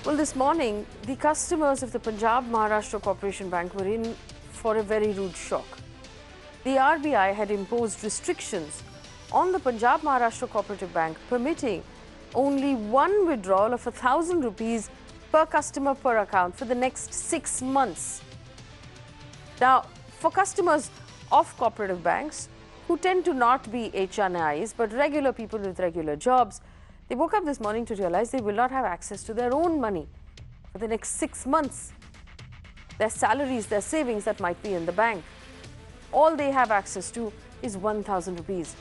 Well, this morning, the customers of the Punjab Maharashtra Corporation Bank were in for a very rude shock. The RBI had imposed restrictions on the Punjab Maharashtra Cooperative Bank, permitting only one withdrawal of 1,000 rupees per customer per account for the next 6 months. Now, for customers of cooperative banks who tend to not be HNIs but regular people with regular jobs, they woke up this morning to realize they will not have access to their own money for the next 6 months. Their salaries, their savings that might be in the bank. All they have access to is 1,000 rupees.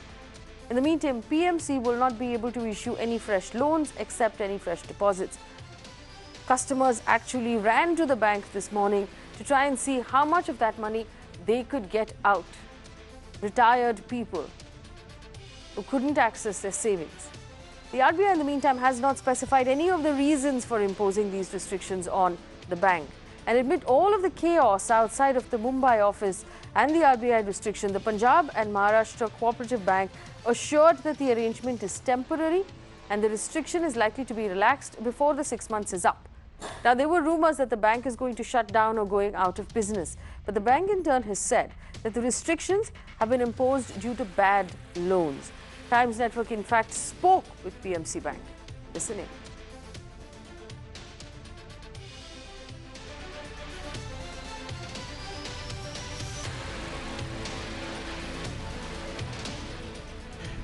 In the meantime, PMC will not be able to issue any fresh loans except any fresh deposits. Customers actually ran to the bank this morning to try and see how much of that money they could get out. Retired people who couldn't access their savings. The RBI in the meantime has not specified any of the reasons for imposing these restrictions on the bank. And amid all of the chaos outside of the Mumbai office and the RBI restriction, the Punjab and Maharashtra Cooperative Bank assured that the arrangement is temporary and the restriction is likely to be relaxed before the 6 months is up. Now, there were rumors that the bank is going to shut down or going out of business. But the bank in turn has said that the restrictions have been imposed due to bad loans. Times Network, in fact, spoke with PMC Bank. Listen in.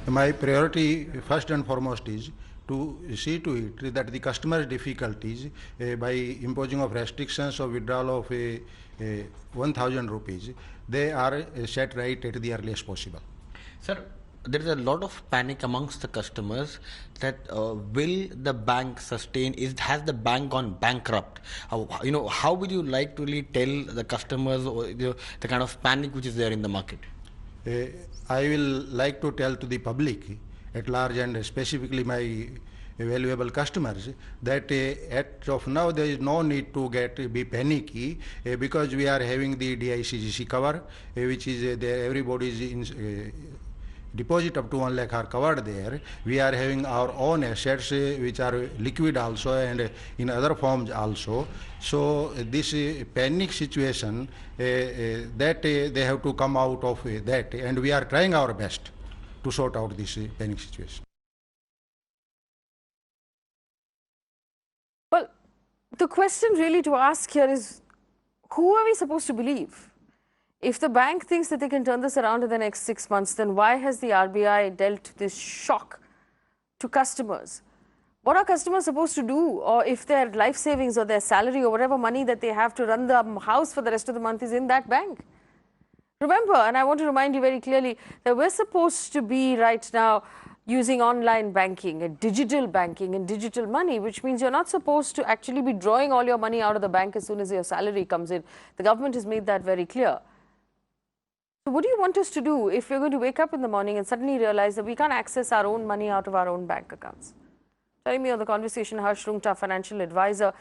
My priority, first and foremost, is to see to it that the customer's difficulties by imposing of restrictions of withdrawal of 1,000 rupees, they are set right at the earliest possible. Sir, there is a lot of panic amongst the customers that will the bank sustain? Has the bank gone bankrupt? How would you like to really tell the customers or the kind of panic which is there in the market? I will like to tell to the public at large and specifically my valuable customers that at of now there is no need to be panicky because we are having the DICGC cover which is there. Everybody's in deposit up to 1 lakh are covered there. We are having our own assets which are liquid also and in other forms also. So this panic situation that they have to come out of that, and we are trying our best to sort out this panic situation. Well, the question really to ask here is, who are we supposed to believe? If the bank thinks that they can turn this around in the next 6 months, then why has the RBI dealt this shock to customers? What are customers supposed to do? Or if their life savings or their salary or whatever money that they have to run the house for the rest of the month is in that bank? Remember, and I want to remind you very clearly, that we're supposed to be right now using online banking and digital money, which means you're not supposed to actually be drawing all your money out of the bank as soon as your salary comes in. The government has made that very clear. So what do you want us to do if we're going to wake up in the morning and suddenly realize that we can't access our own money out of our own bank accounts? Joining me on the conversation, Harsh Rungta, financial advisor,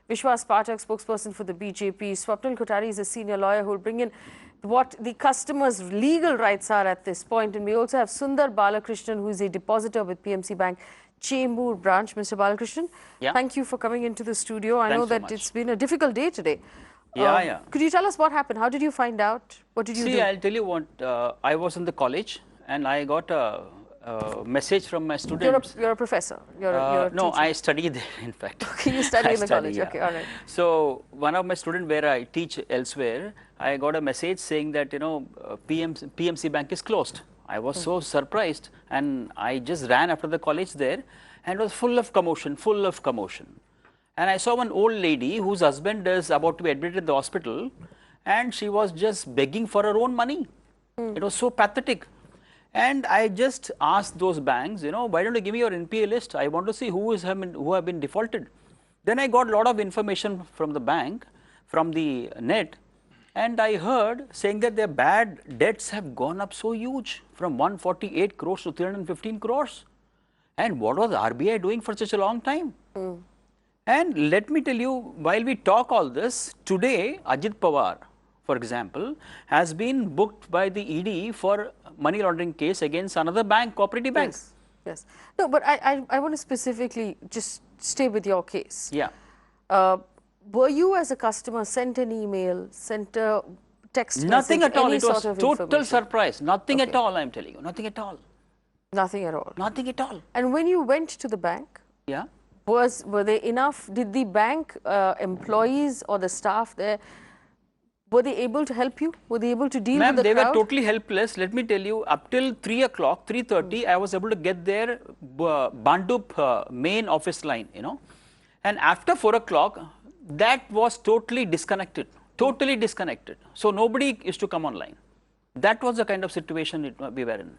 Vishwas Pathak, spokesperson for the BJP, Swapnil Kothari is a senior lawyer who will bring in what the customers' legal rights are at this point. And we also have Sundar Balakrishnan, who is a depositor with PMC Bank Chembur branch. Mr. Balakrishnan, thank you for coming into the studio. I know that it's been a difficult day today. Could you tell us what happened? How did you find out? What did you do? See, I'll tell you what, I was in the college and I got a message from my students. You're a professor? You're a no, teacher. I studied there, in fact. Okay, you study in the college. Okay, all right. So, one of my students where I teach elsewhere, I got a message saying that, PMC Bank is closed. I was so surprised and I just ran after the college there and it was full of commotion, And I saw one old lady whose husband is about to be admitted in the hospital and she was just begging for her own money. It was so pathetic. And I just asked those banks, why don't you give me your NPA list? I want to see who have been defaulted. Then I got a lot of information from the bank, from the net, and I heard saying that their bad debts have gone up so huge, from 148 crores to 315 crores. And what was RBI doing for such a long time? And let me tell you, while we talk all this, today Ajit Pawar, for example, has been booked by the ED for money laundering case against another bank, cooperative bank. Yes. No, but I want to specifically just stay with your case. Yeah. Were you as a customer sent an email, sent a text Nothing message, at all. any It was sort of total information? surprise. Nothing at Okay. all, I'm telling you. Nothing at all. Nothing at all. Nothing at all. And when you went to the bank, Yeah. were they enough? Did the bank employees or the staff there, were they able to help you? Were they able to deal with Ma'am, the they crowd? were totally helpless. Let me tell you, up till 3 o'clock, 3:30, I was able to get their Bandup main office line, you know. And after 4 o'clock, that was totally disconnected. Totally disconnected. So nobody used to come online. That was the kind of situation we were in.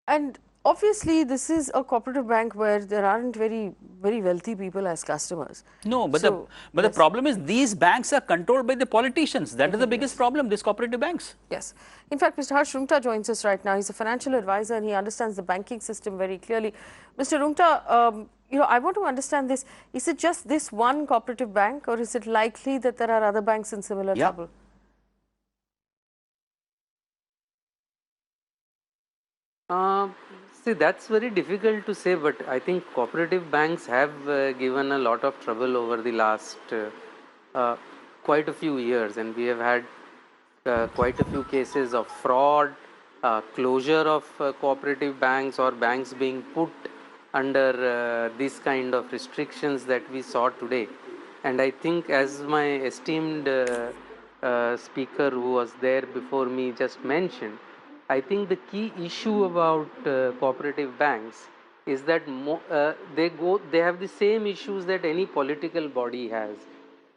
And obviously, this is a cooperative bank where there aren't very wealthy people as customers. No, but So, the problem is these banks are controlled by the politicians. That is the biggest problem, these cooperative banks. Yes. In fact, Mr. Harsh Rungta joins us right now. He's a financial advisor and he understands the banking system very clearly. Mr. Rungta, you know, I want to understand this. Is it just this one cooperative bank or is it likely that there are other banks in similar trouble? See, that's very difficult to say, but I think cooperative banks have given a lot of trouble over the last quite a few years, and we have had quite a few cases of fraud, closure of cooperative banks or banks being put under this kind of restrictions that we saw today. And I think, as my esteemed speaker who was there before me just mentioned, I think the key issue about cooperative banks is that they have the same issues that any political body has.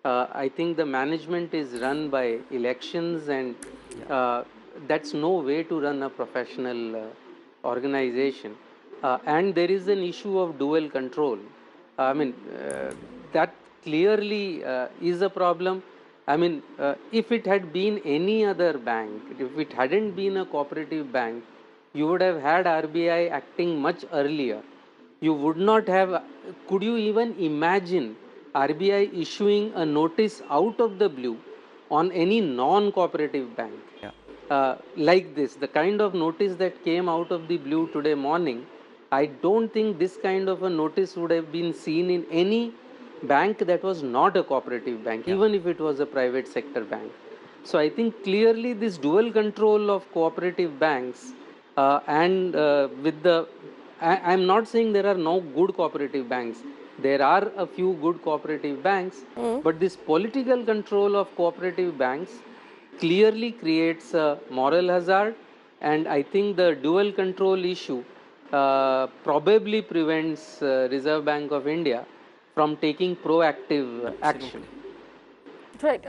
I think the management is run by elections, and that's no way to run a professional organization. And there is an issue of dual control. I mean, that clearly is a problem. I mean, if it had been any other bank, if it hadn't been a cooperative bank, you would have had RBI acting much earlier. You would not have, could you even imagine RBI issuing a notice out of the blue on any non-cooperative bank? Yeah. Like this, the kind of notice that came out of the blue today morning, I don't think this kind of a notice would have been seen in any bank that was not a cooperative bank, even if it was a private sector bank. So I think clearly this dual control of cooperative banks and with the, I'm not saying there are no good cooperative banks. There are a few good cooperative banks, but this political control of cooperative banks clearly creates a moral hazard, and I think the dual control issue probably prevents Reserve Bank of India from taking proactive action. Right.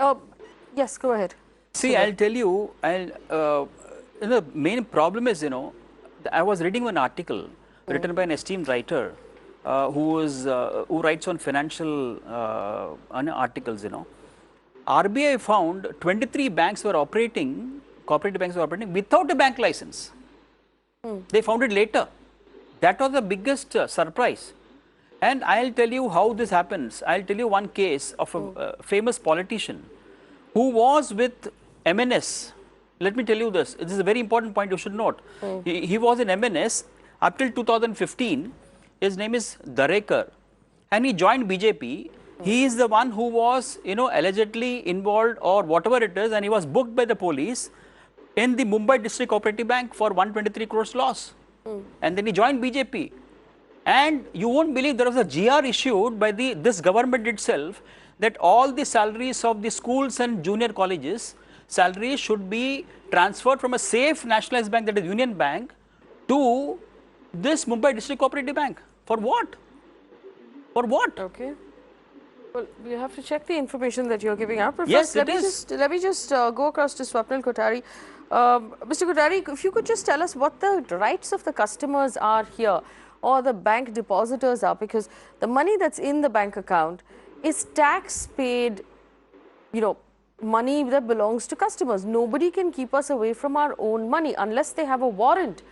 Yes, go ahead. See, I'll tell you, the main problem is, you know, I was reading one article written by an esteemed writer who writes on financial articles, you know. RBI found 23 banks were operating, cooperative banks were operating without a bank license. They found it later. That was the biggest surprise. And I'll tell you how this happens. I'll tell you one case of a famous politician who was with MNS. Let me tell you this. This is a very important point you should note. He was in MNS up till 2015. His name is Darekar. And he joined BJP. He is the one who was, you know, allegedly involved or whatever it is, and he was booked by the police in the Mumbai District Cooperative Bank for 123 crores loss. And then he joined BJP. And you won't believe there was a GR issued by this government itself that all the salaries of the schools and junior colleges, salaries should be transferred from a safe nationalized bank, that is Union Bank, to this Mumbai District Cooperative Bank. For what? For what? Okay. Well, we have to check the information that you're giving out. But Yes, first, let me just go across to Swapnil Kothari. Mr. Kothari, if you could just tell us what the rights of the customers are here, or the bank depositors are, because the money that's in the bank account is tax paid, you know, money that belongs to customers. Nobody can keep us away from our own money unless they have a warrant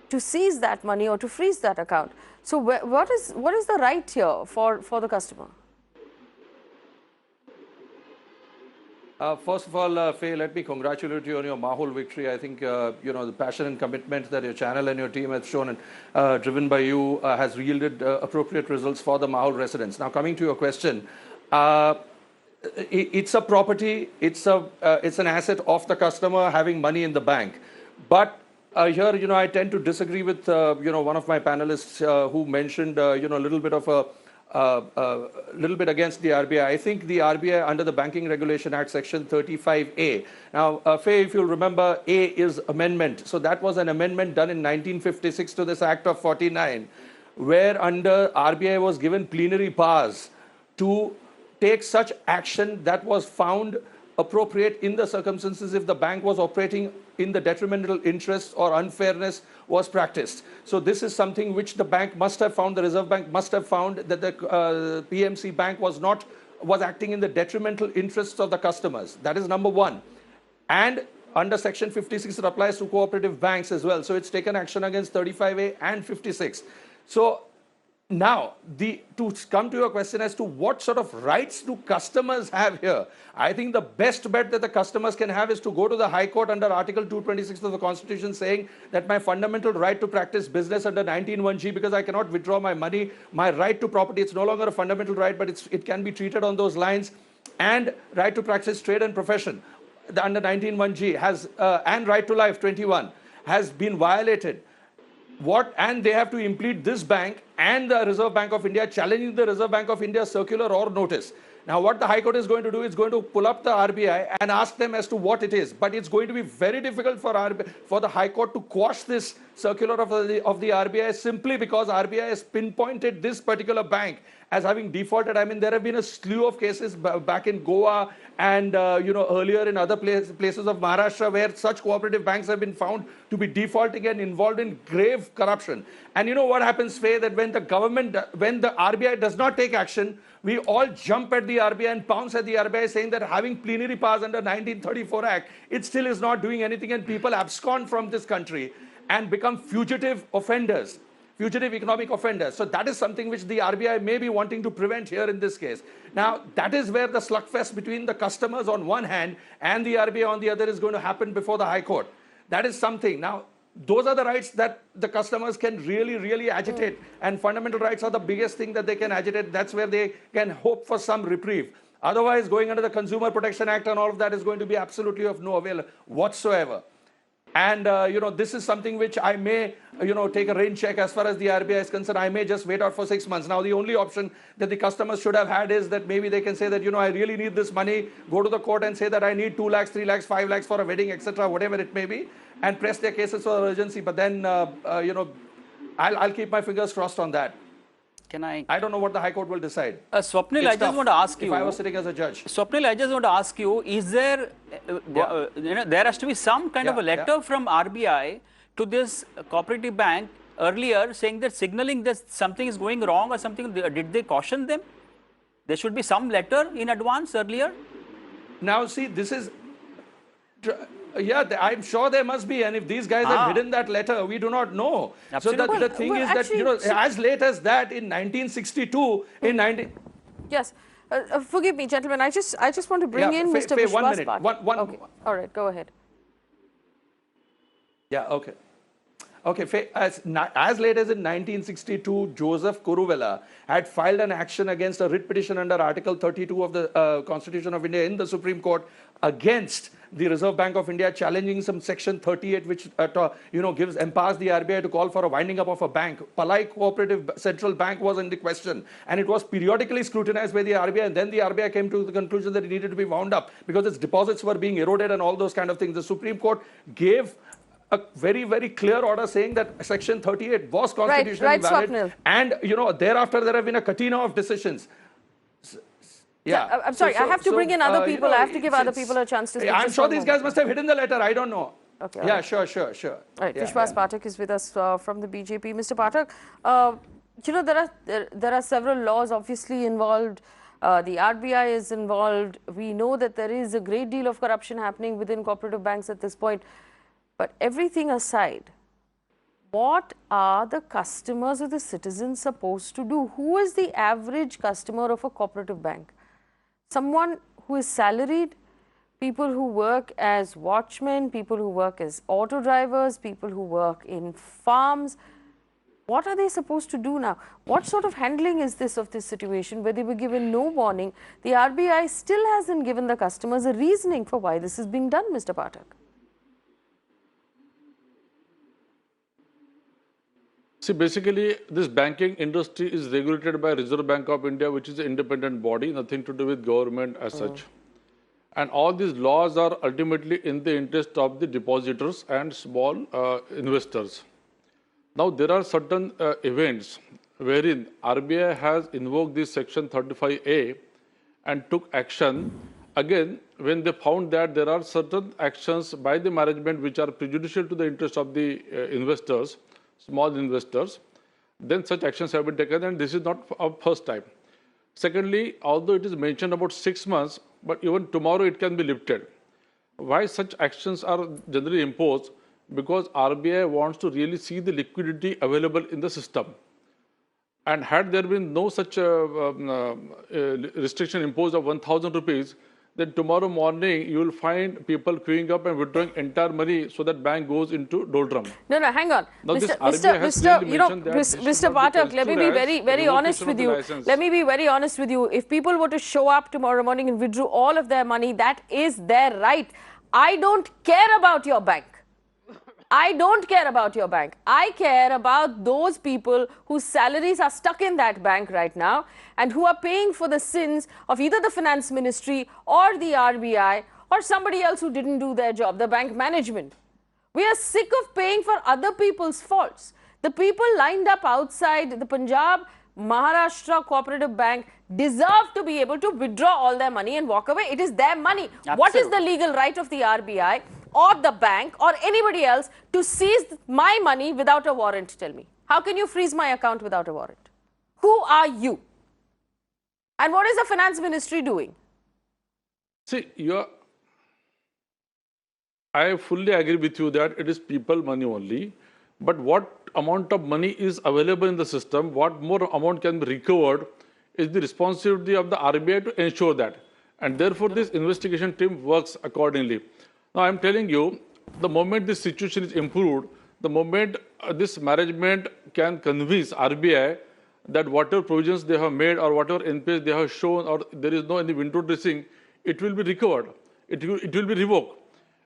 to seize that money or to freeze that account. So what is the right here for the customer? First of all, Faye, let me congratulate you on your Mahul victory. I think, the passion and commitment that your channel and your team have shown and driven by you has yielded appropriate results for the Mahul residents. Now, coming to your question, it's a property, it's an asset of the customer having money in the bank. But here, I tend to disagree with, one of my panelists who mentioned, a little bit of a little bit against the RBI. I think the RBI under the Banking Regulation Act section 35A. Now, Faye, if you'll remember, A is amendment. So that was an amendment done in 1956 to this Act of 49, where under RBI was given plenary powers to take such action that was found appropriate in the circumstances if the bank was operating in the detrimental interest or unfairness was practiced. So this is something which the bank must have found, the Reserve Bank must have found, that the PMC Bank was acting in the detrimental interests of the customers. That is number one. And under section 56, it applies to cooperative banks as well. So it's taken action against 35A and 56. So now, to come to your question as to what sort of rights do customers have here, I think the best bet that the customers can have is to go to the High Court under Article 226 of the Constitution, saying that my fundamental right to practice business under 19(1)(g), because I cannot withdraw my money, my right to property, it's no longer a fundamental right, but it can be treated on those lines, and right to practice trade and profession under 19(1)(g) has, and right to life 21 has been violated. And they have to implead this bank and the Reserve Bank of India, challenging the Reserve Bank of India circular or notice. Now, what the High Court is going to do is going to pull up the RBI and ask them as to what it is. But it's going to be very difficult for the High Court to quash this circular of the RBI simply because RBI has pinpointed this particular bank as having defaulted. I mean, there have been a slew of cases back in Goa and earlier in other places of Maharashtra where such cooperative banks have been found to be defaulting and involved in grave corruption. And you know what happens, Faye, that when the RBI does not take action, we all jump at the RBI and pounce at the RBI, saying that having plenary powers under 1934 Act, it still is not doing anything, and people abscond from this country and become fugitive offenders, fugitive economic offenders. So that is something which the RBI may be wanting to prevent here in this case. Now, that is where the slugfest between the customers on one hand and the RBI on the other is going to happen before the High Court. That is something. Now, those are the rights that the customers can really agitate, and fundamental rights are the biggest thing that they can agitate. That's where they can hope for some reprieve. Otherwise, going under the Consumer Protection Act and all of that is going to be absolutely of no avail whatsoever. And, this is something which I may, take a rain check as far as the RBI is concerned. I may just wait out for 6 months. Now, the only option that the customers should have had is that maybe they can say that, I really need this money, go to the court and say that I need 2 lakhs, 3 lakhs, 5 lakhs for a wedding, etc., whatever it may be, and press their cases for urgency. But then, I'll keep my fingers crossed on that. I don't know what the High Court will decide. Swapnil, I just want to ask you. If I was sitting as a judge. Swapnil, I just want to ask you, is there, there has to be some kind of a letter from RBI to this cooperative bank earlier saying that signaling that something is going wrong or something. Did they caution them? There should be some letter in advance earlier. Now, see, this is... I'm sure there must be, and if these guys have hidden that letter, we do not know. Absolutely. So the thing is actually, that, as late as that in 1962, Yes. Forgive me, gentlemen. I just want to bring in Mr. Vishwas 1 minute. Okay. All right, go ahead. Yeah, okay. Okay, as late as in 1962, Joseph Kuruvella had filed an action against a writ petition under Article 32 of the Constitution of India in the Supreme Court against the Reserve Bank of India, challenging some Section 38, which empowers the RBI to call for a winding up of a bank. Palai Cooperative Central Bank was in the question, and it was periodically scrutinized by the RBI, and then the RBI came to the conclusion that it needed to be wound up because its deposits were being eroded and all those kind of things. The Supreme Court gave a very clear order saying that Section 38 was constitutionally valid. Swapnil. And, thereafter there have been a catena of decisions. Yeah, I'm sorry, I have to bring in other people. I have to give other people a chance to speak. I'm sure these guys must have hidden the letter. I don't know. Okay. Yeah, sure. All right, Vishwas Pathak is with us from the BJP. Mr. Pathak, there are several laws obviously involved. The RBI is involved. We know that there is a great deal of corruption happening within cooperative banks at this point. But everything aside, what are the customers or the citizens supposed to do? Who is the average customer of a cooperative bank? Someone who is salaried, people who work as watchmen, people who work as auto drivers, people who work in farms. What are they supposed to do now? What sort of handling is this of this situation where they were given no warning? The RBI still hasn't given the customers a reasoning for why this is being done, Mr. Pathak. See, basically, this banking industry is regulated by Reserve Bank of India, which is an independent body, nothing to do with government as such. And all these laws are ultimately in the interest of the depositors and small investors. Now, there are certain events wherein RBI has invoked this section 35A and took action. Again, when they found that there are certain actions by the management which are prejudicial to the interest of the investors, small investors, then such actions have been taken, and this is not our first time. Secondly, although it is mentioned about 6 months, but even tomorrow it can be lifted. Why such actions are generally imposed? Because RBI wants to really see the liquidity available in the system. And had there been no such restriction imposed of 1,000 rupees, then tomorrow morning you will find people queuing up and withdrawing entire money so that bank goes into doldrum. No, hang on. Now, Mr. Pathak, Pathak, let me be very honest with you. Let me be very honest with you. If people were to show up tomorrow morning and withdraw all of their money, that is their right. I don't care about your bank. I don't care about your bank. I care about those people whose salaries are stuck in that bank right now and who are paying for the sins of either the finance ministry or the RBI or somebody else who didn't do their job, the bank management. We are sick of paying for other people's faults. The people lined up outside the Punjab Maharashtra Cooperative Bank deserve to be able to withdraw all their money and walk away. It is their money. Absolutely. What is the legal right of the RBI or the bank or anybody else to seize my money without a warrant? Tell me. How can you freeze my account without a warrant? Who are you? And what is the finance ministry doing? See, I fully agree with you that it is people money only. But what amount of money is available in the system, what more amount can be recovered, is the responsibility of the RBI to ensure that. And therefore, this investigation team works accordingly. Now, I am telling you, the moment this situation is improved, the moment this management can convince RBI that whatever provisions they have made or whatever NPS they have shown or there is no any window dressing, it will be recovered. It will be revoked.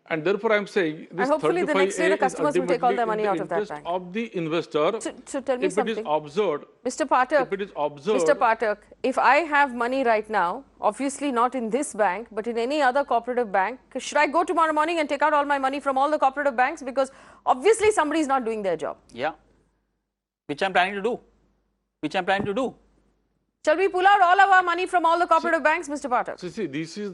And therefore, I am saying this. And hopefully, the next day the customers will take all their money out of that bank. Of the investor, so tell me something. It is observed, Mr. Pathak, if it is observed, Mr. Pathak, if I have money right now, obviously not in this bank, but in any other cooperative bank, should I go tomorrow morning and take out all my money from all the cooperative banks? Because obviously somebody is not doing their job. Yeah, which I'm planning to do. Shall we pull out all of our money from all the cooperative banks, Mr. Pathak? See, this is.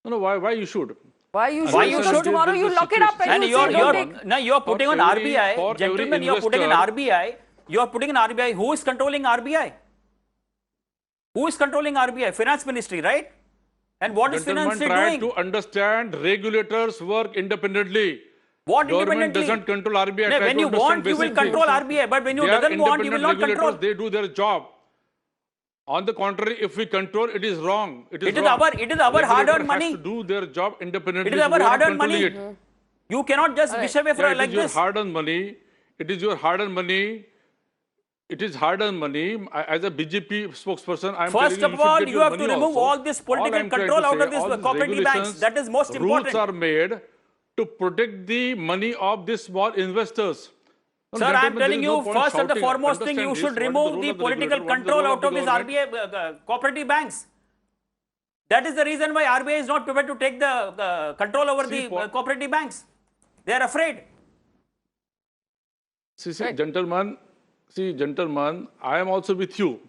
No, why you should? Why you should? Because tomorrow you lock it up and you are putting on RBI, gentlemen, you are putting in RBI, who is controlling RBI? Who is controlling RBI? Finance Ministry, right? And what is Finance Ministry doing? To understand, regulators work independently. What Government independently? Doesn't control RBI. No, when you want, you will control RBI, but when you doesn't want, you will not control. They do their job. On the contrary, if we control, it is wrong. It is our hard-earned money. To do their job independently. It is our hard-earned money. You cannot just wish away for like this. Hard-earned money. It is your hard-earned money. It is hard-earned money. As a BJP spokesperson, I am First of all, you have to remove all this political control out of these cooperative banks. That is most important. Rules are made to protect the money of these small investors. Sir, I am telling you, first and the foremost thing, you should remove the political control out of these RBI cooperative banks. That is the reason why RBI is not prepared to take the control over the cooperative banks. They are afraid. Gentlemen, I am also with you.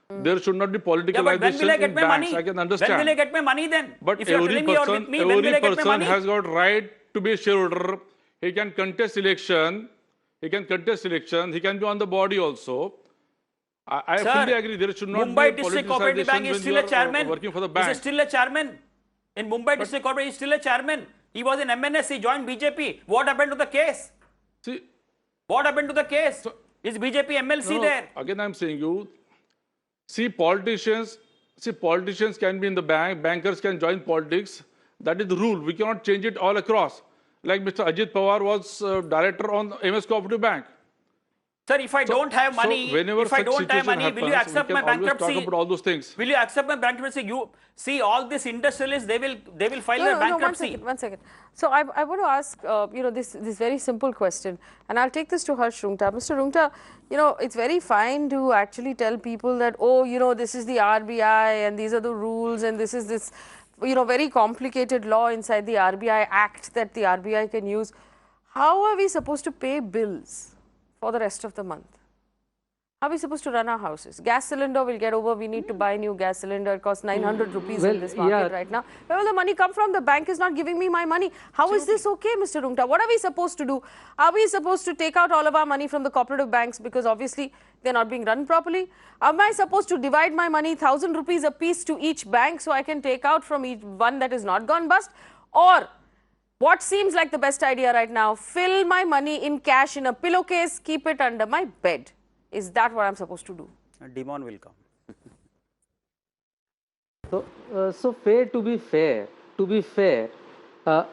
There should not be politicalization in banks. I can understand. When will I get my money then? But if you are telling me you are with me, when will I get my money? Every person has got right to be a shareholder. He can contest election. He can be on the body also. I fully agree. There should not Mumbai be District Cooperative Bank is still a chairman. Working for the bank. He is still a chairman. In Mumbai District Cooperative, he is still a chairman. He was in MNS. He joined BJP. What happened to the case? What happened to the case? Is BJP MLC there? Again, I am saying you. See, politicians See, politicians can be in the bank, bankers can join politics. That is the rule. We cannot change it all across. Like Mr. Ajit Pawar was director on MS Cooperative Bank. Sir, if I don't have money, whenever if I such don't have situation money, will you happens, accept we my can always bankruptcy? talk about all those things. Will you accept my bankruptcy? You see, all these industrialists, they will file their bankruptcy. One second. So I want to ask, this very simple question, and I'll take this to Harsh Rungta. Mr. Rungta, it's very fine to actually tell people that, oh, this is the RBI and these are the rules and this is this, very complicated law inside the RBI Act that the RBI can use. How are we supposed to pay bills for the rest of the month? How are we supposed to run our houses? Gas cylinder will get over, we need to buy new gas cylinder, it costs 900 rupees in this market right now. Where will the money come from? The bank is not giving me my money. How is this okay, Mr. Rungta? What are we supposed to do? Are we supposed to take out all of our money from the cooperative banks because obviously they're not being run properly? Am I supposed to divide my money 1,000 rupees a piece to each bank so I can take out from each one that is not gone bust? Or what seems like the best idea right now, fill my money in cash in a pillowcase, keep it under my bed. Is that what I'm supposed to do? Demon will come. So Faye, to be fair,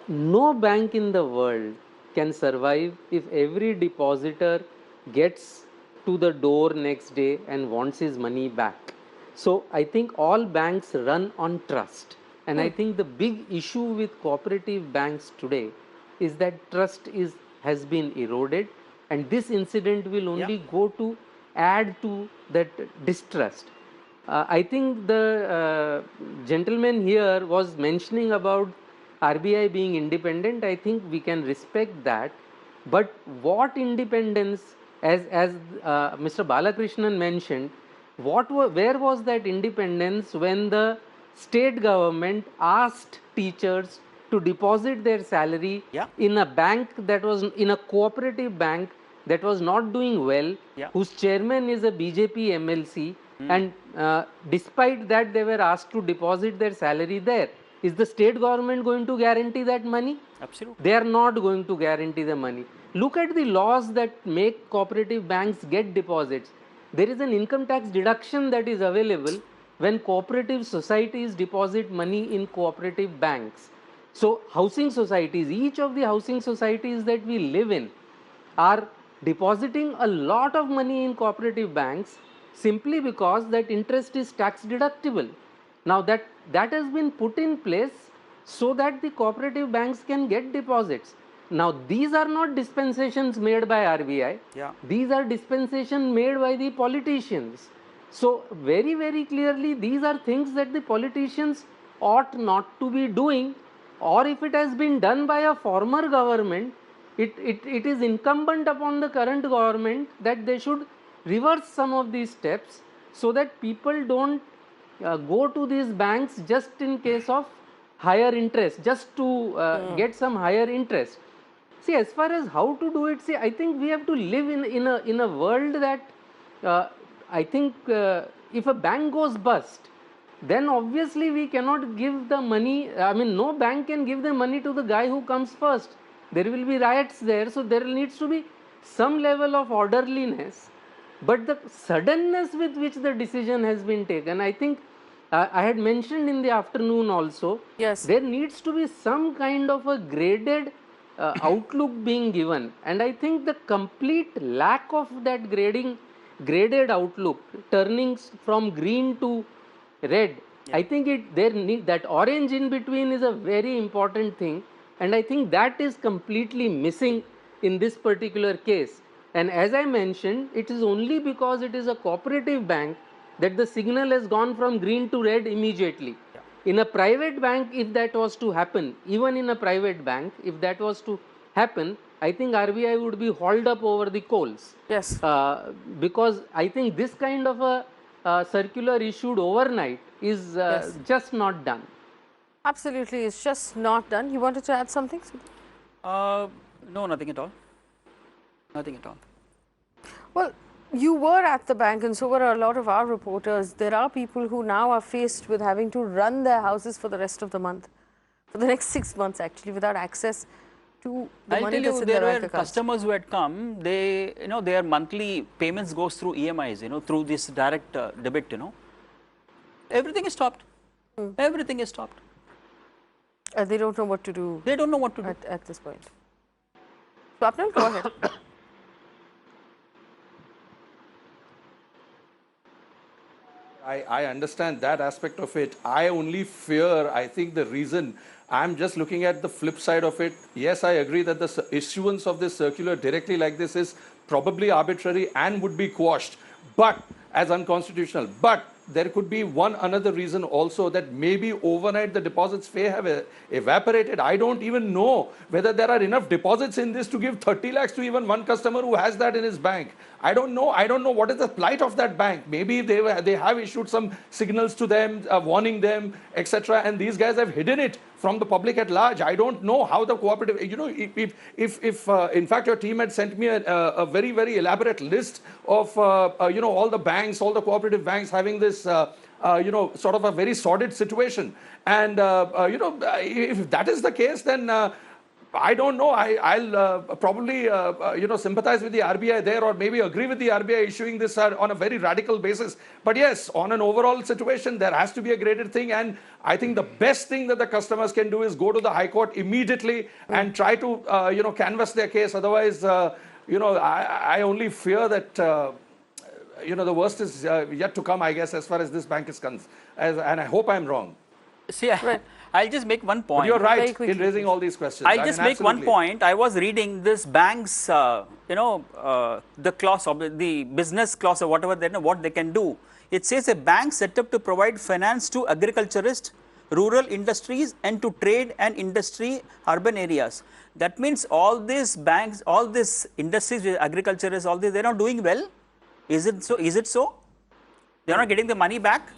no bank in the world can survive if every depositor gets to the door next day and wants his money back. So I think all banks run on trust. And I think the big issue with cooperative banks today is that trust has been eroded, and this incident will only go to add to that distrust. I think the gentleman here was mentioning about RBI being independent. I think we can respect that, but what independence, as Mr. Balakrishnan mentioned, where was that independence when the state government asked teachers to deposit their salary in a bank that was in a cooperative bank that was not doing well, whose chairman is a BJP MLC, and despite that they were asked to deposit their salary there. Is the state government going to guarantee that money? Absolutely. They are not going to guarantee the money. Look at the laws that make cooperative banks get deposits. There is an income tax deduction that is available when cooperative societies deposit money in cooperative banks. So housing societies, each of the housing societies that we live in are depositing a lot of money in cooperative banks simply because that interest is tax deductible. Now that has been put in place so that the cooperative banks can get deposits. Now these are not dispensations made by RBI. These are dispensations made by the politicians. So very, very clearly these are things that the politicians ought not to be doing, or if it has been done by a former government, it is incumbent upon the current government that they should reverse some of these steps so that people don't go to these banks just in case of higher interest, just to get some higher interest. See, as far as how to do it, see, I think we have to live in a world that I think if a bank goes bust, then obviously we cannot give the money. I mean, no bank can give the money to the guy who comes first. There will be riots there, so there needs to be some level of orderliness. But the suddenness with which the decision has been taken, I think I had mentioned in the afternoon also, there needs to be some kind of a graded outlook being given. And I think the complete lack of that graded outlook, turning from green to red, I think that orange in between is a very important thing. And I think that is completely missing in this particular case. And as I mentioned, it is only because it is a cooperative bank that the signal has gone from green to red immediately. In a private bank, if that was to happen, even in a private bank, if that was to happen, I think RBI would be hauled up over the coals. Because I think this kind of a circular issued overnight is just not done. Absolutely, it's just not done. You wanted to add something? No, nothing at all. Nothing at all. Well, you were at the bank and so were a lot of our reporters. There are people who now are faced with having to run their houses for the rest of the month, for the next 6 months actually, without access to the money that's in their bank accounts. There were customers who had come, their monthly payments goes through EMIs, through this direct debit, Everything is stopped. Everything is stopped. They don't know what to do. They don't know what to do. At this point. Swapnil, go ahead. I understand that aspect of it. I only fear, I think the reason, I'm just looking at the flip side of it. Yes, I agree that the issuance of this circular directly like this is probably arbitrary and would be quashed, but as unconstitutional. But there could be one another reason also, that maybe overnight the deposits may have evaporated. I don't even know whether there are enough deposits in this to give 30 lakhs to even one customer who has that in his bank. I don't know. I don't know what is the plight of that bank. Maybe they have issued some signals to them, warning them, etc. And these guys have hidden it from the public at large. I don't know how the cooperative, you know, if in fact your team had sent me a very, very elaborate list of, you know, all the banks, all the cooperative banks having this, you know, sort of a very sordid situation. And, you know, if that is the case, then I don't know. I'll probably, you know, sympathize with the RBI there, or maybe agree with the RBI issuing this on a very radical basis. But yes, on an overall situation, there has to be a graded thing. And I think the best thing that the customers can do is go to the High Court immediately and try to, you know, canvass their case. Otherwise, you know, I only fear that, you know, the worst is yet to come, I guess, as far as this bank is concerned. And I hope I'm wrong. See, I'll just make one point. But you're right in raising all these questions. I'll just make one point. I was reading this bank's, you know, the clause of the business clause or whatever they know what they can do. It says a bank set up to provide finance to agriculturists, rural industries, and to trade and industry urban areas. That means all these banks, all these industries, agriculturists, all this, they're not doing well. Is it so? Is it so? They're not getting the money back.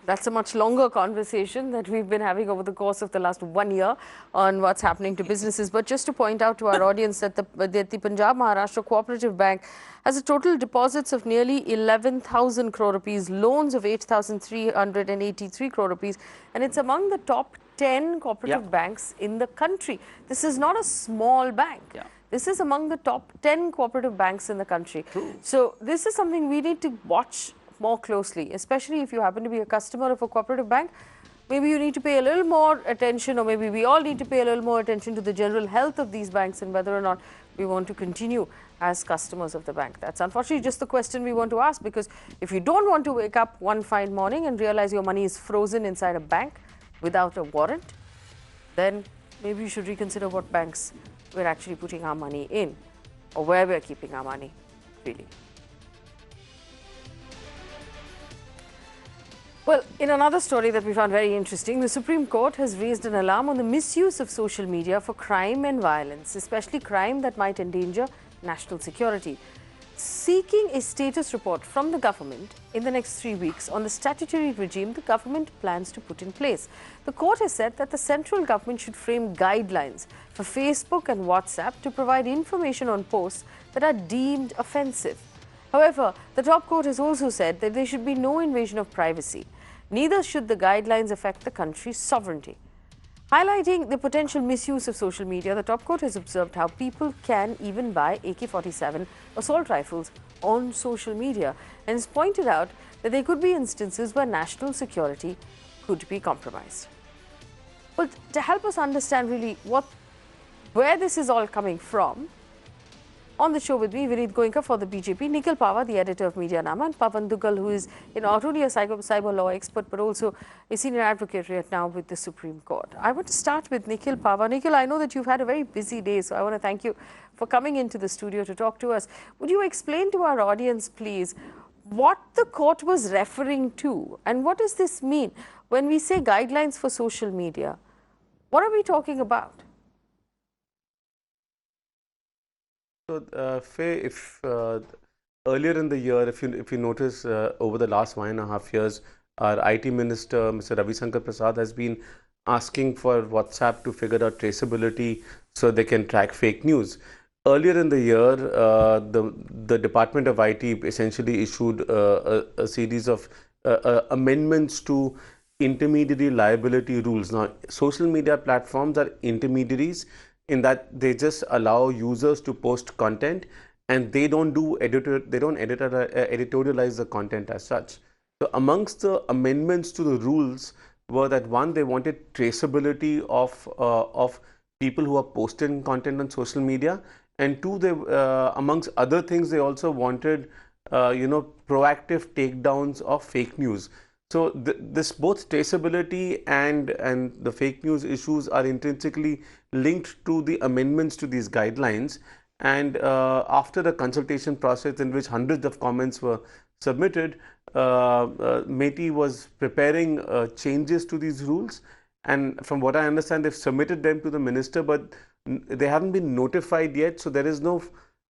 That's a much longer conversation that we've been having over the course of the last 1 year on what's happening to businesses. But just to point out to our audience that the Punjab Maharashtra Cooperative Bank has a total deposits of nearly 11,000 crore rupees, loans of 8,383 crore rupees, and it's among the top 10 cooperative banks in the country. This is not a small bank. This is among the top 10 cooperative banks in the country. So this is something we need to watch more closely, especially if you happen to be a customer of a cooperative bank. Maybe you need to pay a little more attention, or maybe we all need to pay a little more attention to the general health of these banks and whether or not we want to continue as customers of the bank. That's unfortunately just the question we want to ask, because if you don't want to wake up one fine morning and realize your money is frozen inside a bank without a warrant, then maybe you should reconsider what banks we're actually putting our money in, or where we're keeping our money, really. Well, in another story that we found very interesting, the Supreme Court has raised an alarm on the misuse of social media for crime and violence, especially crime that might endanger national security. Seeking a status report from the government in the next 3 weeks on the statutory regime the government plans to put in place. The court has said that the central government should frame guidelines for Facebook and WhatsApp to provide information on posts that are deemed offensive. However, the top court has also said that there should be no invasion of privacy. Neither should the guidelines affect the country's sovereignty. Highlighting the potential misuse of social media, the top court has observed how people can even buy AK-47 assault rifles on social media, and has pointed out that there could be instances where national security could be compromised. Well, to help us understand really where this is all coming from, on the show with me, Vineet Goenka for the BJP, Nikhil Pava, the editor of Media Nama, and Pavan Dugal, who is not only a cyber law expert, but also a senior advocate right now with the Supreme Court. I want to start with Nikhil Pava. Nikhil, I know that you've had a very busy day, so I want to thank you for coming into the studio to talk to us. Would you explain to our audience, please, what the court was referring to, and what does this mean when we say guidelines for social media? What are we talking about? So, Faye, if earlier in the year, if you notice, over the last 1.5 years, our IT Minister, Mr. Ravi Shankar Prasad, has been asking for WhatsApp to figure out traceability so they can track fake news. Earlier in the year, the Department of IT essentially issued a series of amendments to intermediary liability rules. Now, social media platforms are intermediaries in that they just allow users to post content, and they don't editorialize the content as such. So amongst the amendments to the rules were that one, they wanted traceability of people who are posting content on social media, and two, they amongst other things, they also wanted proactive takedowns of fake news. So this both traceability and the fake news issues are intrinsically linked to the amendments to these guidelines. And after the consultation process in which hundreds of comments were submitted, METI was preparing changes to these rules. And from what I understand, they've submitted them to the minister, but they haven't been notified yet. So there is no,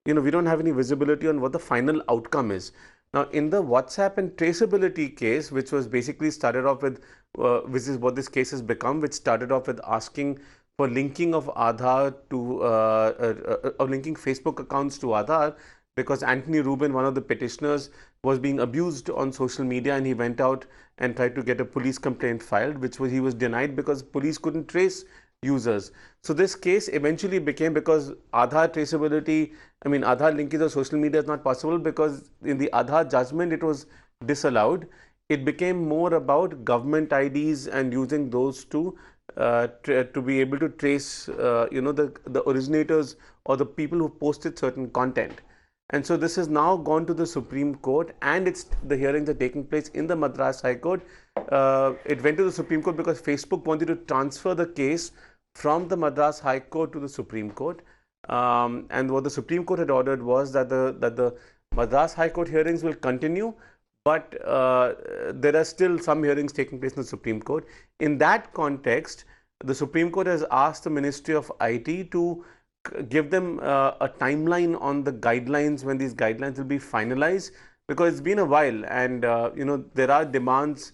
we don't have any visibility on what the final outcome is. Now, in the WhatsApp and traceability case, which was basically started off with, which is what this case has become, which started off with asking for linking of Aadhaar to, linking Facebook accounts to Aadhaar, because Anthony Rubin, one of the petitioners, was being abused on social media, and he went out and tried to get a police complaint filed, which he was denied because police couldn't trace users. So this case eventually became, because Aadhaar traceability, Aadhaar linkage of social media is not possible, because in the Aadhaar judgment it was disallowed. It became more about government IDs and using those to be able to trace the originators or the people who posted certain content. And so this has now gone to the Supreme Court, and the hearings are taking place in the Madras High Court. It went to the Supreme Court because Facebook wanted to transfer the case from the Madras High Court to the Supreme Court. And what the Supreme Court had ordered was that the Madras High Court hearings will continue, but there are still some hearings taking place in the Supreme Court. In that context, the Supreme Court has asked the Ministry of IT to give them a timeline on the guidelines, when these guidelines will be finalized, because it's been a while, and there are demands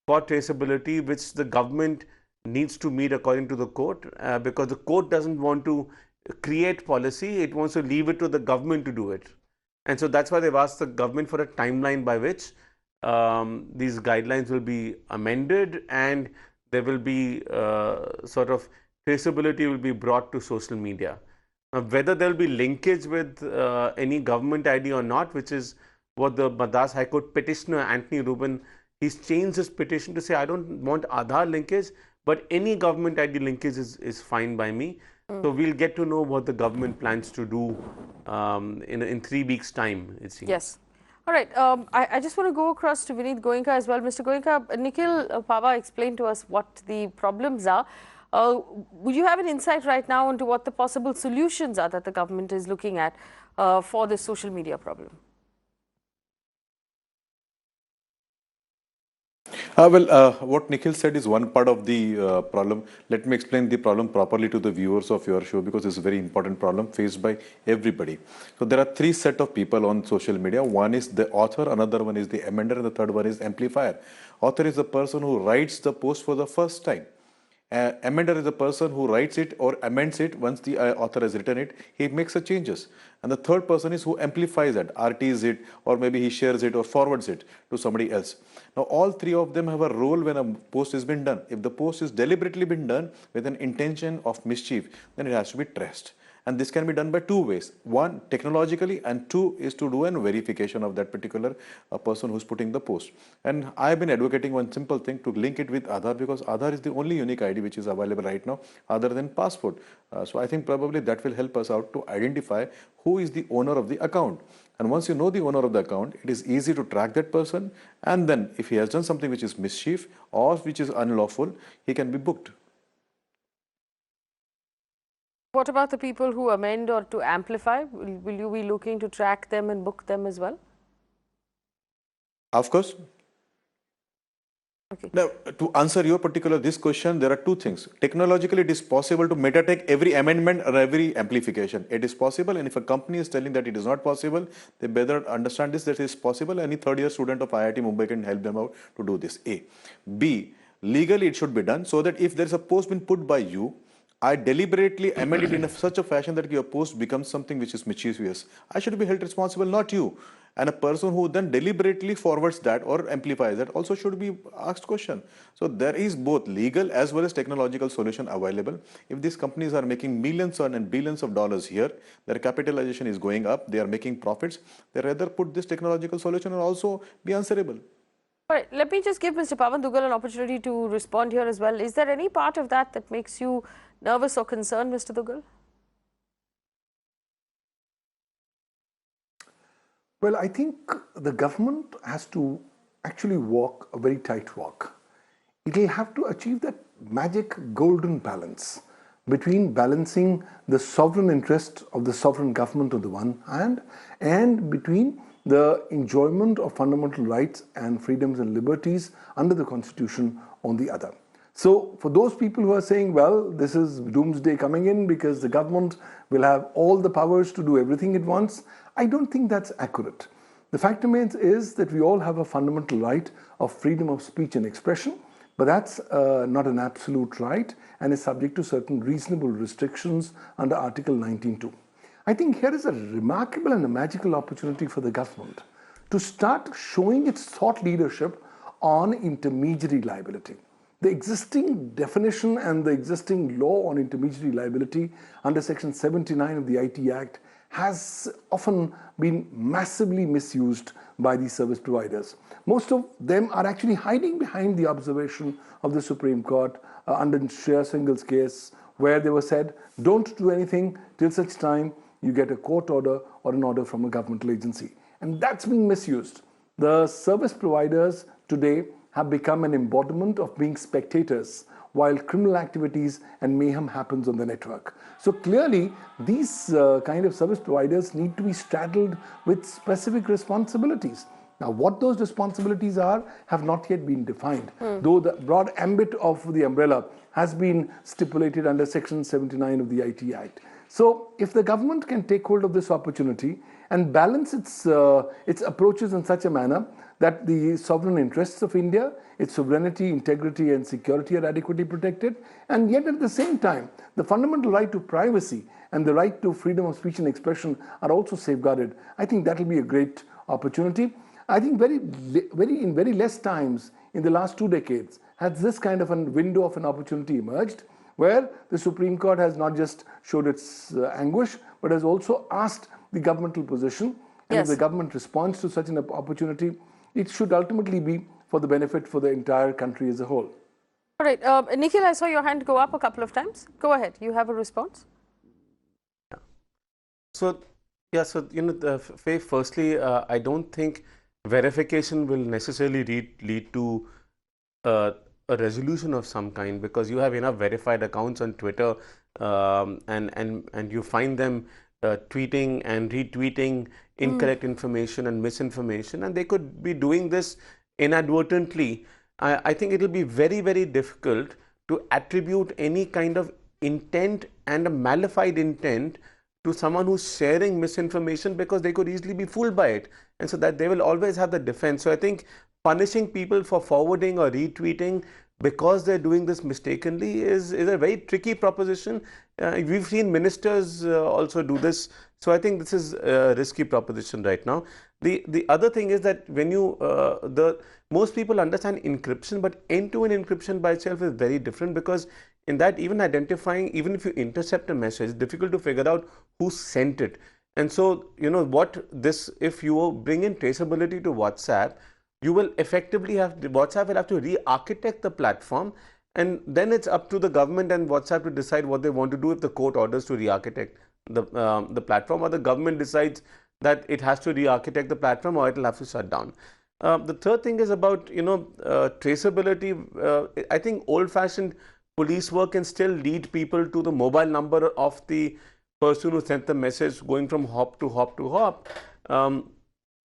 for traceability which the government needs to meet according to the court, because the court doesn't want to create policy, it wants to leave it to the government to do it. And so that's why they've asked the government for a timeline by which these guidelines will be amended, and there will be sort of traceability will be brought to social media. Now, whether there will be linkage with any government ID or not, which is what the Madras High Court petitioner Anthony Rubin, he's changed his petition to say, I don't want Aadhaar linkage, but any government ID linkage is fine by me. So we'll get to know what the government plans to do in 3 weeks' time, it seems. Yes. All right. I just want to go across to Vineet Goenka as well. Mr. Goenka, Nikhil Pava explained to us what the problems are. Would you have an insight right now into what the possible solutions are that the government is looking at for this social media problem? What Nikhil said is one part of the problem. Let me explain the problem properly to the viewers of your show, because it's a very important problem faced by everybody. So there are 3 sets of people on social media. One is the author, another one is the amender, and the third one is amplifier. Author is the person who writes the post for the first time. Amender is the person who writes it or amends it once the author has written it. He makes the changes. And the third person is who amplifies it, RTs it, or maybe he shares it or forwards it to somebody else. Now, all 3 of them have a role when a post has been done. If the post is deliberately been done with an intention of mischief, then it has to be traced. And this can be done by 2 ways. One, technologically, and 2 is to do a verification of that particular person who's putting the post. And I've been advocating one simple thing, to link it with Aadhaar, because Aadhaar is the only unique ID which is available right now other than passport. So I think probably that will help us out to identify who is the owner of the account. And once you know the owner of the account, it is easy to track that person. And then if he has done something which is mischief or which is unlawful, he can be booked. What about the people who amend or to amplify? Will you be looking to track them and book them as well? Of course. Okay. Now, to answer your particular this question, there are 2 things. Technologically, it is possible to meta take every amendment or every amplification. It is possible, and if a company is telling that it is not possible, they better understand this, that it is possible. Any third-year student of IIT Mumbai can help them out to do this. A. B. Legally, it should be done so that if there is a post been put by you, I deliberately amend it in such a fashion that your post becomes something which is mischievous. I should be held responsible, not you. And a person who then deliberately forwards that or amplifies that also should be asked question. So there is both legal as well as technological solution available. If these companies are making millions and billions of dollars here, their capitalization is going up, they are making profits, they rather put this technological solution and also be answerable. All right, let me just give Mr. Pawan Dugal an opportunity to respond here as well. Is there any part of that that makes you nervous or concerned, Mr. Dugal? Well, I think the government has to actually walk a very tight walk. It will have to achieve that magic golden balance between balancing the sovereign interest of the sovereign government on the one hand and between the enjoyment of fundamental rights and freedoms and liberties under the Constitution on the other. So for those people who are saying, well, this is doomsday coming in because the government will have all the powers to do everything it wants, I don't think that's accurate. The fact remains is that we all have a fundamental right of freedom of speech and expression, but that's not an absolute right and is subject to certain reasonable restrictions under Article 19(2). I think here is a remarkable and a magical opportunity for the government to start showing its thought leadership on intermediary liability. The existing definition and the existing law on intermediary liability under Section 79 of the IT Act has often been massively misused by these service providers. Most of them are actually hiding behind the observation of the Supreme Court under Shreya Singh's case, where they were said, don't do anything till such time you get a court order or an order from a governmental agency. And that's being misused. The service providers today have become an embodiment of being spectators while criminal activities and mayhem happens on the network. So clearly, these kind of service providers need to be straddled with specific responsibilities. Now, what those responsibilities are have not yet been defined, though the broad ambit of the umbrella has been stipulated under Section 79 of the IT Act. So, if the government can take hold of this opportunity and balance its approaches in such a manner that the sovereign interests of India, its sovereignty, integrity and security are adequately protected, and yet at the same time, the fundamental right to privacy and the right to freedom of speech and expression are also safeguarded, I think that will be a great opportunity. I think in very less times in the last 2 decades has this kind of a window of an opportunity emerged, where the Supreme Court has not just showed its anguish, but has also asked the governmental position. And if the government responds to such an opportunity, it should ultimately be for the benefit for the entire country as a whole. All right. Nikhil, I saw your hand go up a couple of times. Go ahead. You have a response? Yeah. So, Faye, firstly, I don't think verification will necessarily lead to a resolution of some kind, because you have enough verified accounts on Twitter and you find them tweeting and retweeting incorrect information and misinformation, and they could be doing this inadvertently. I think it will be very, very difficult to attribute any kind of intent and a malified intent to someone who's sharing misinformation, because they could easily be fooled by it, and so that they will always have the defense. So I think punishing people for forwarding or retweeting because they're doing this mistakenly is a very tricky proposition. We've seen ministers also do this. So I think this is a risky proposition right now. The other thing is that when you, most people understand encryption, but end-to-end encryption by itself is very different, because in that, even identifying, even if you intercept a message, it's difficult to figure out who sent it. And so, if you bring in traceability to WhatsApp, you will effectively WhatsApp will have to re-architect the platform, and then it's up to the government and WhatsApp to decide what they want to do if the court orders to re-architect the platform, or the government decides that it has to re-architect the platform, or it will have to shut down. The third thing is about traceability. I think old-fashioned police work can still lead people to the mobile number of the person who sent the message, going from hop to hop to hop.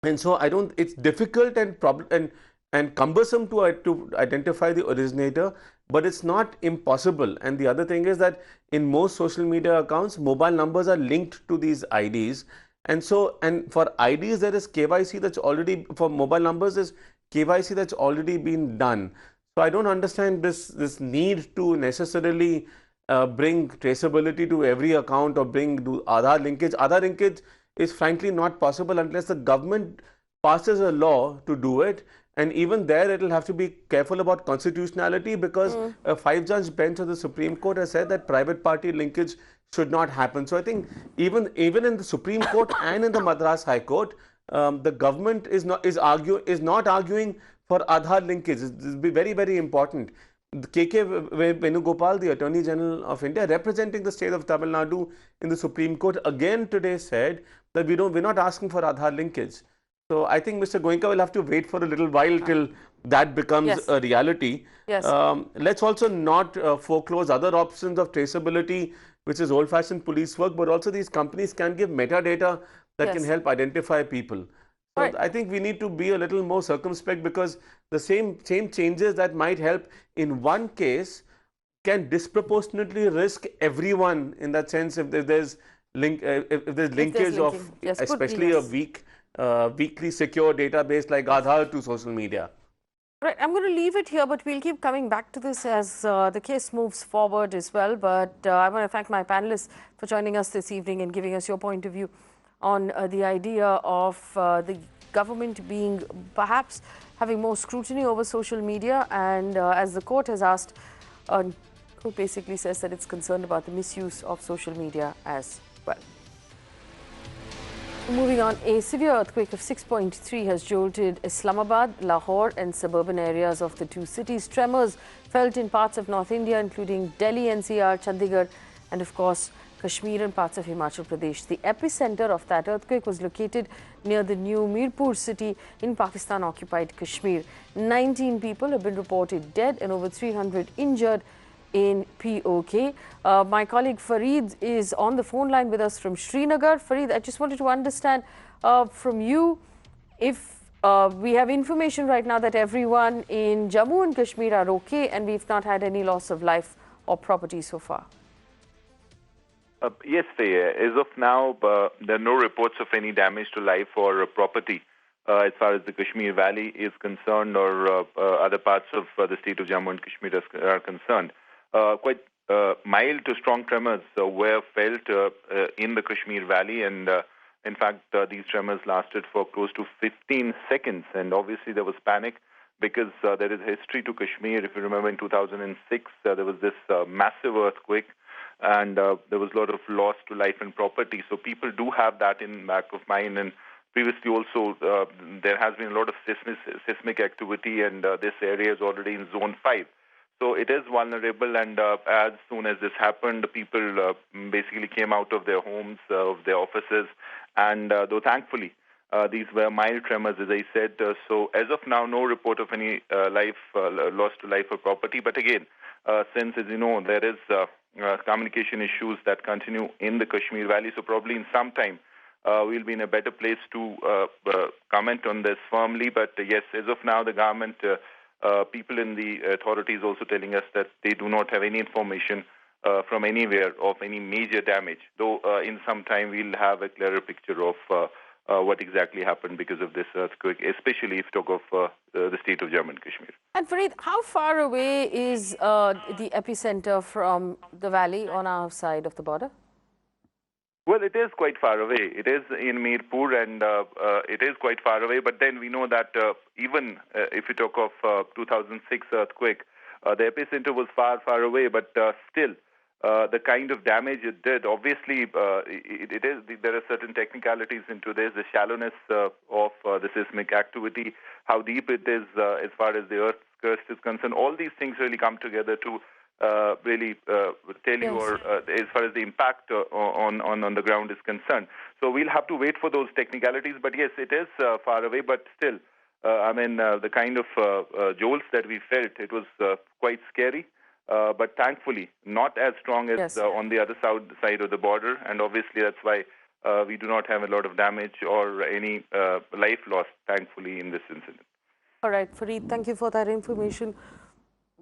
And so it's difficult and cumbersome to identify the originator, but it's not impossible. And the other thing is that in most social media accounts, mobile numbers are linked to these IDs. And so, and for IDs, there is KYC that's already, for mobile numbers is KYC that's already been done. So I don't understand this need to necessarily bring traceability to every account or do Aadhaar linkage. Aadhaar linkage is frankly not possible unless the government passes a law to do it, and even there it will have to be careful about constitutionality, because a 5-judge bench of the Supreme Court has said that private party linkage should not happen. So I think even in the Supreme Court and in the Madras High Court, the government is not arguing for Aadhaar linkage. This will be very, very important. The KK Venugopal, the Attorney General of India, representing the state of Tamil Nadu in the Supreme Court, again today said that we're not asking for Aadhaar linkage. So I think Mr. Goenka will have to wait for a little while till that becomes a reality. Yes. Let's also not foreclose other options of traceability, which is old-fashioned police work, but also these companies can give metadata that can help identify people. So I think we need to be a little more circumspect, because the same changes that might help in one case can disproportionately risk everyone, in that sense, if there's linkage of especially a weakly secure database like Aadhaar to social media. Right, I'm going to leave it here, but we'll keep coming back to this as the case moves forward as well. But I want to thank my panelists for joining us this evening and giving us your point of view on the idea of the government being perhaps having more scrutiny over social media, and as the court has asked, court basically says that it's concerned about the misuse of social media as well. Moving on, a severe earthquake of 6.3 has jolted Islamabad, Lahore and suburban areas of the two cities. Tremors felt in parts of North India, including Delhi, NCR, Chandigarh and of course Kashmir and parts of Himachal Pradesh. The epicenter of that earthquake was located near the new Mirpur city in Pakistan-occupied Kashmir. 19 people have been reported dead and over 300 injured in POK. My colleague Fareed is on the phone line with us from Srinagar. Fareed, I just wanted to understand from you if we have information right now that everyone in Jammu and Kashmir are okay and we've not had any loss of life or property so far. Yes, Faye. As of now, there are no reports of any damage to life or property as far as the Kashmir Valley is concerned, or other parts of the state of Jammu and Kashmir are concerned. Quite mild to strong tremors were felt in the Kashmir Valley, and in fact, these tremors lasted for close to 15 seconds. And obviously, there was panic because there is history to Kashmir. If you remember, in 2006, there was this massive earthquake, and there was a lot of loss to life and property. So people do have that in back of mind. And previously also, there has been a lot of seismic activity, and this area is already in zone 5. So it is vulnerable, and as soon as this happened, people basically came out of their homes, of their offices, and though thankfully these were mild tremors, as I said. So as of now, no report of any loss to life or property. But again, since, as you know, there is communication issues that continue in the Kashmir Valley, so probably in some time we'll be in a better place to comment on this firmly. But yes, as of now, the government, people in the authorities also telling us that they do not have any information from anywhere of any major damage, though in some time we'll have a clearer picture of what exactly happened because of this earthquake, especially if you talk of the state of Jammu and Kashmir. And Fareed, how far away is the epicenter from the valley on our side of the border? Well, it is quite far away. It is in Mirpur, and it is quite far away. But then we know that even if you talk of 2006 earthquake, the epicenter was far, far away. But still, the kind of damage it did, obviously, there are certain technicalities into this, the shallowness of the seismic activity, how deep it is as far as the earth's crust is concerned. All these things really come together to really tell you, or as far as the impact on the ground is concerned. So we'll have to wait for those technicalities. But yes, it is far away, but still, I mean, the kind of jolts that we felt, it was quite scary. But thankfully, not as strong as on the other side of the border. And obviously, that's why we do not have a lot of damage or any life loss, thankfully, in this incident. All right, Fareed, thank you for that information.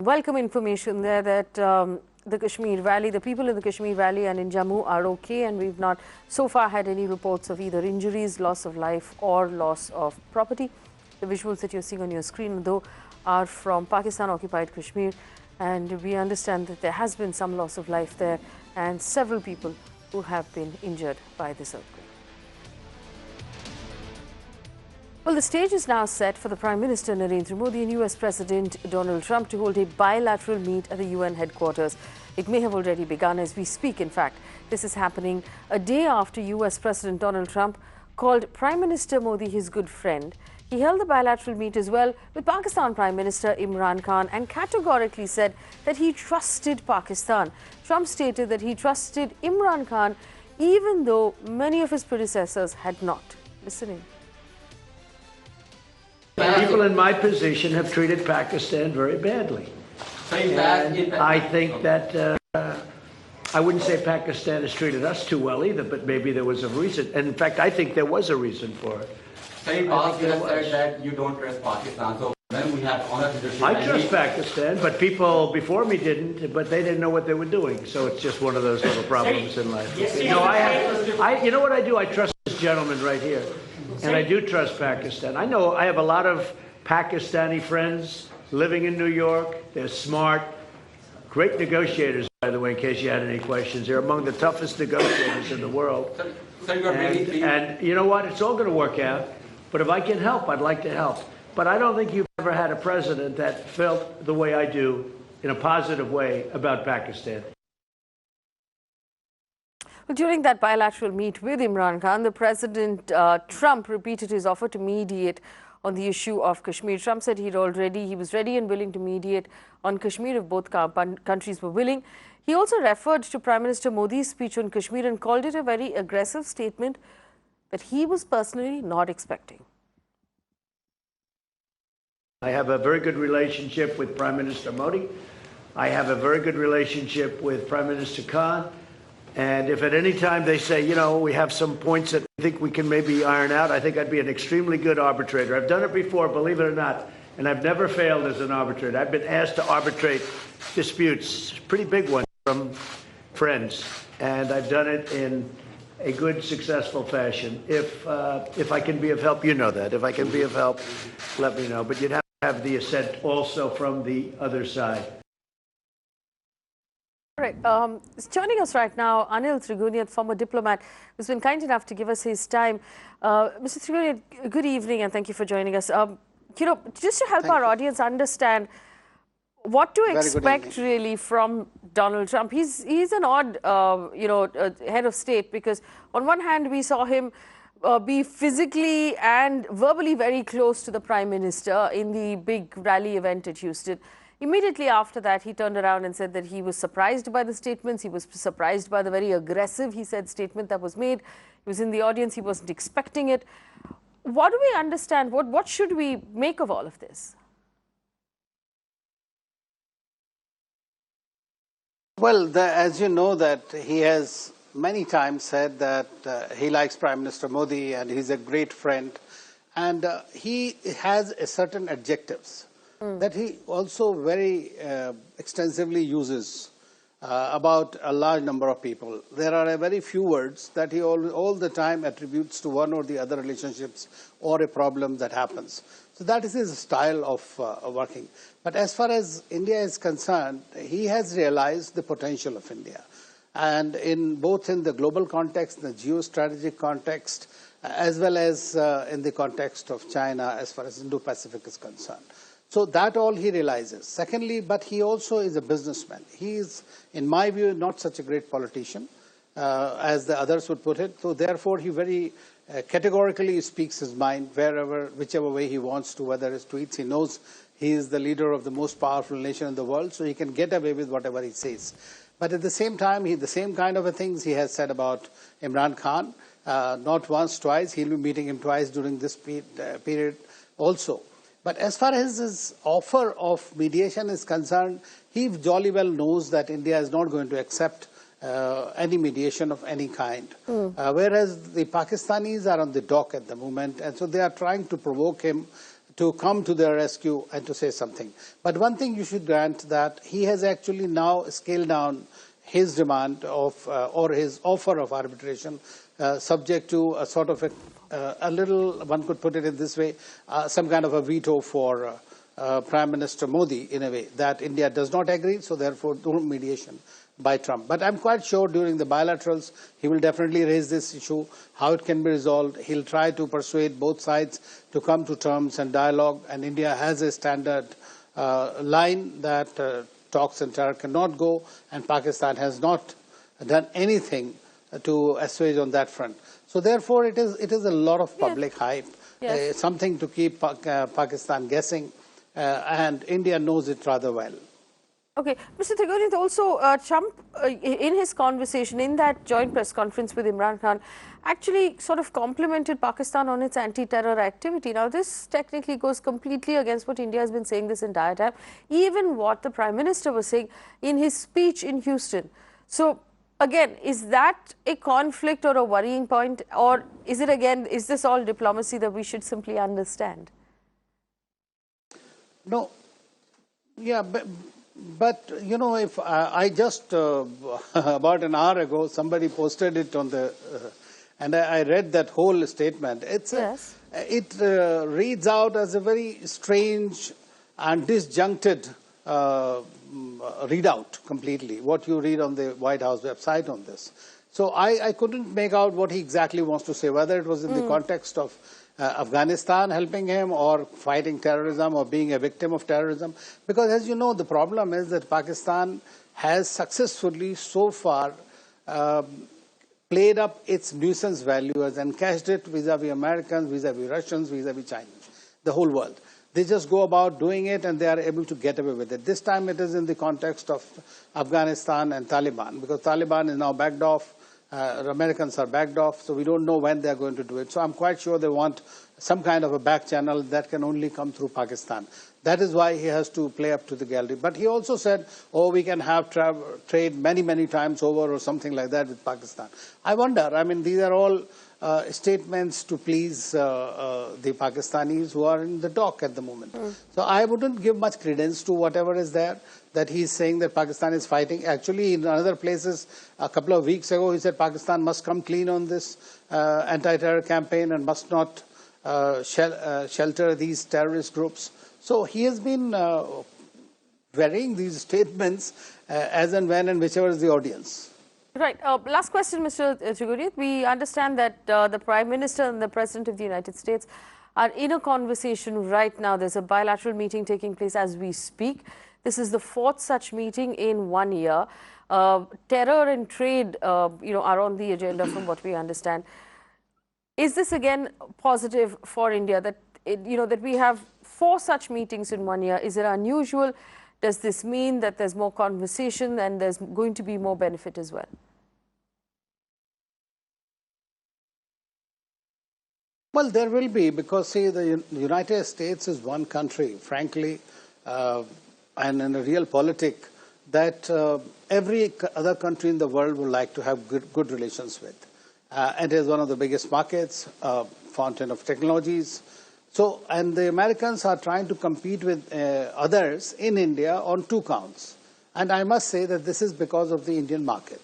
Welcome information there that the Kashmir Valley, the people in the Kashmir Valley and in Jammu are okay, and we've not so far had any reports of either injuries, loss of life or loss of property. The visuals that you're seeing on your screen, though, are from Pakistan-occupied Kashmir, and we understand that there has been some loss of life there and several people who have been injured by this earthquake. Well, the stage is now set for the Prime Minister Narendra Modi and US President Donald Trump to hold a bilateral meet at the UN headquarters. It may have already begun as we speak. In fact, this is happening a day after US President Donald Trump called Prime Minister Modi his good friend. He held the bilateral meet as well with Pakistan Prime Minister Imran Khan and categorically said that he trusted Pakistan. Trump stated that he trusted Imran Khan even though many of his predecessors had not. Listen in. People in my position have treated Pakistan very badly. And I think that I wouldn't say Pakistan has treated us too well either, but maybe there was a reason. And in fact, I think there was a reason for it. In the past, you have said that you don't trust Pakistan. So when we have honest leadership, I trust Pakistan, but people before me didn't, but they didn't know what they were doing. So it's just one of those little problems in life. You know, you know what I do? I trust this gentleman right here. And I do trust Pakistan. I know I have a lot of Pakistani friends living in New York. They're smart, great negotiators, by the way, in case you had any questions. They're among the toughest negotiators in the world. And you know what? It's all going to work out. But if I can help, I'd like to help. But I don't think you've ever had a president that felt the way I do in a positive way about Pakistan. Well, during that bilateral meet with Imran Khan, the President Trump repeated his offer to mediate on the issue of Kashmir. Trump said he was ready and willing to mediate on Kashmir if both countries were willing. He also referred to Prime Minister Modi's speech on Kashmir and called it a very aggressive statement that he was personally not expecting. I have a very good relationship with Prime Minister Modi. I have a very good relationship with Prime Minister Khan. And if at any time they say, you know, we have some points that I think we can maybe iron out, I think I'd be an extremely good arbitrator. I've done it before, believe it or not, and I've never failed as an arbitrator. I've been asked to arbitrate disputes, pretty big ones, from friends, and I've done it in a good, successful fashion. If I can be of help, you know that. If I can be of help, let me know. But you'd have to have the assent also from the other side. All right. Joining us right now, Anil Trigunian, former diplomat, who's been kind enough to give us his time. Mr. Trigunian, good evening and thank you for joining us. You know, just to help our audience understand what to expect really from Donald Trump. He's an odd, head of state, because on one hand we saw him be physically and verbally very close to the Prime Minister in the big rally event at Houston. Immediately after that, he turned around and said that he was surprised by the statements. He was surprised by the very aggressive, he said, statement that was made. He was in the audience. He wasn't expecting it. What do we understand? What should we make of all of this? Well, as you know, that he has many times said that he likes Prime Minister Modi and he's a great friend. And he has a certain adjectives that he also very extensively uses about a large number of people. There are a very few words that he all the time attributes to one or the other relationships or a problem that happens. So that is his style of working. But as far as India is concerned, he has realized the potential of India. And both in the global context, the geostrategic context, as well as in the context of China, as far as Indo-Pacific is concerned. So that all he realizes. Secondly, but he also is a businessman. He is, in my view, not such a great politician, as the others would put it. So therefore, he very categorically speaks his mind whichever way he wants to, whether it's tweets. He knows he is the leader of the most powerful nation in the world, so he can get away with whatever he says. But at the same time, the same kind of things he has said about Imran Khan, not once, twice. He'll be meeting him twice during this period also. But as far as his offer of mediation is concerned, he jolly well knows that India is not going to accept any mediation of any kind. Whereas the Pakistanis are on the dock at the moment, and so they are trying to provoke him to come to their rescue and to say something. But one thing you should grant, that he has actually now scaled down his demand of or his offer of arbitration, subject to a sort of a little, one could put it in this way, some kind of a veto for Prime Minister Modi, in a way, that India does not agree, so therefore no mediation by Trump. But I'm quite sure during the bilaterals, he will definitely raise this issue, how it can be resolved. He'll try to persuade both sides to come to terms and dialogue. And India has a standard line that talks and terror cannot go, and Pakistan has not done anything to assuage on that front. So therefore, it is a lot of public hype. something to keep Pakistan guessing, and India knows it rather well. Okay, Mr. Trigoni, also Trump, in his conversation, in that joint press conference with Imran Khan, actually sort of complimented Pakistan on its anti-terror activity. Now, this technically goes completely against what India has been saying this entire time, even what the Prime Minister was saying in his speech in Houston. So, again, is that a conflict or a worrying point, or is it again, is this all diplomacy that we should simply understand? No, yeah, but you know, if I just about an hour ago, somebody posted it on the, and I read that whole statement. It's it reads out as a very strange and disjuncted readout completely, what you read on the White House website on this. So I couldn't make out what he exactly wants to say, whether it was in the context of Afghanistan helping him, or fighting terrorism, or being a victim of terrorism. Because as you know, the problem is that Pakistan has successfully so far played up its nuisance values and cashed it vis-a-vis Americans, vis-a-vis Russians, vis-a-vis Chinese, the whole world. They just go about doing it and they are able to get away with it. This time it is in the context of Afghanistan and Taliban, because Taliban is now backed off. Americans are backed off, so we don't know when they are going to do it. So I'm quite sure they want some kind of a back channel that can only come through Pakistan. That is why he has to play up to the gallery. But he also said, oh, we can have trade many, many times over, or something like that with Pakistan. I wonder, I mean, these are all statements to please the Pakistanis who are in the dock at the moment. So I wouldn't give much credence to whatever is there, that he's saying that Pakistan is fighting. Actually, in other places, a couple of weeks ago, he said Pakistan must come clean on this anti-terror campaign and must not shelter these terrorist groups. So he has been varying these statements as and when and whichever is the audience. Right. Last question, Mr. Trigoni. We understand that the Prime Minister and the President of the United States are in a conversation right now. There's a bilateral meeting taking place as we speak. This is the 4th such meeting in 1 year. Terror and trade, are on the agenda from what we understand. Is this again positive for India that that we have 4 such meetings in 1 year? Is it unusual? Does this mean that there's more conversation and there's going to be more benefit as well? Well, there will be, because see, the United States is one country, frankly, and in a real politic that every other country in the world would like to have good relations with. It is one of the biggest markets, fountain of technologies. So, and the Americans are trying to compete with others in India on 2 counts. And I must say that this is because of the Indian market.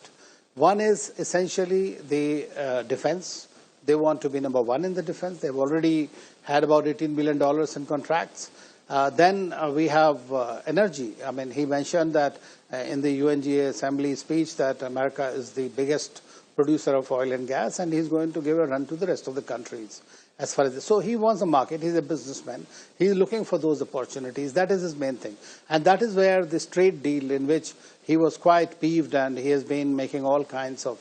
One is essentially the defense. They want to be number 1 in the defense. They've already had about $18 billion in contracts. Then we have energy. I mean, he mentioned that in the UNGA Assembly speech that America is the biggest producer of oil and gas, and he's going to give a run to the rest of the countries. As far as this. So he wants a market, he's a businessman, he's looking for those opportunities, that is his main thing. And that is where this trade deal, in which he was quite peeved and he has been making all kinds of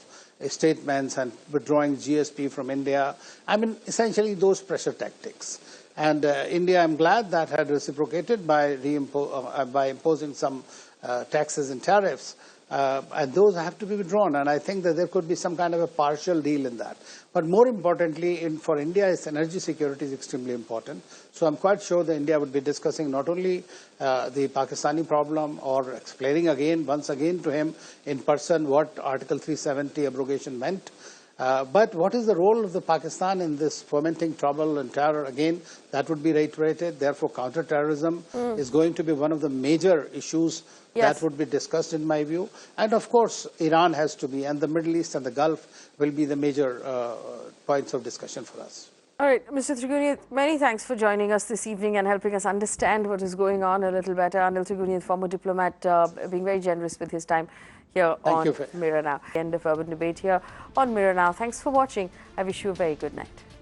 statements and withdrawing GSP from India, I mean, essentially those pressure tactics. And India, I'm glad that had reciprocated by imposing some taxes and tariffs. And those have to be withdrawn, and I think that there could be some kind of a partial deal in that. But more importantly, for India, its energy security is extremely important. So I'm quite sure that India would be discussing not only the Pakistani problem, or explaining once again to him in person what Article 370 abrogation meant, but what is the role of the Pakistan in this fomenting trouble and terror? Again, that would be reiterated. Therefore, counter-terrorism is going to be one of the major issues that would be discussed in my view. And of course, Iran has to be, and the Middle East and the Gulf will be the major points of discussion for us. All right, Mr. Trigoni, many thanks for joining us this evening and helping us understand what is going on a little better. Anil Trigoni, former diplomat, being very generous with his time here on Mirror Now. End of Urban Debate here on Mirror Now. Thanks for watching. I wish you a very good night.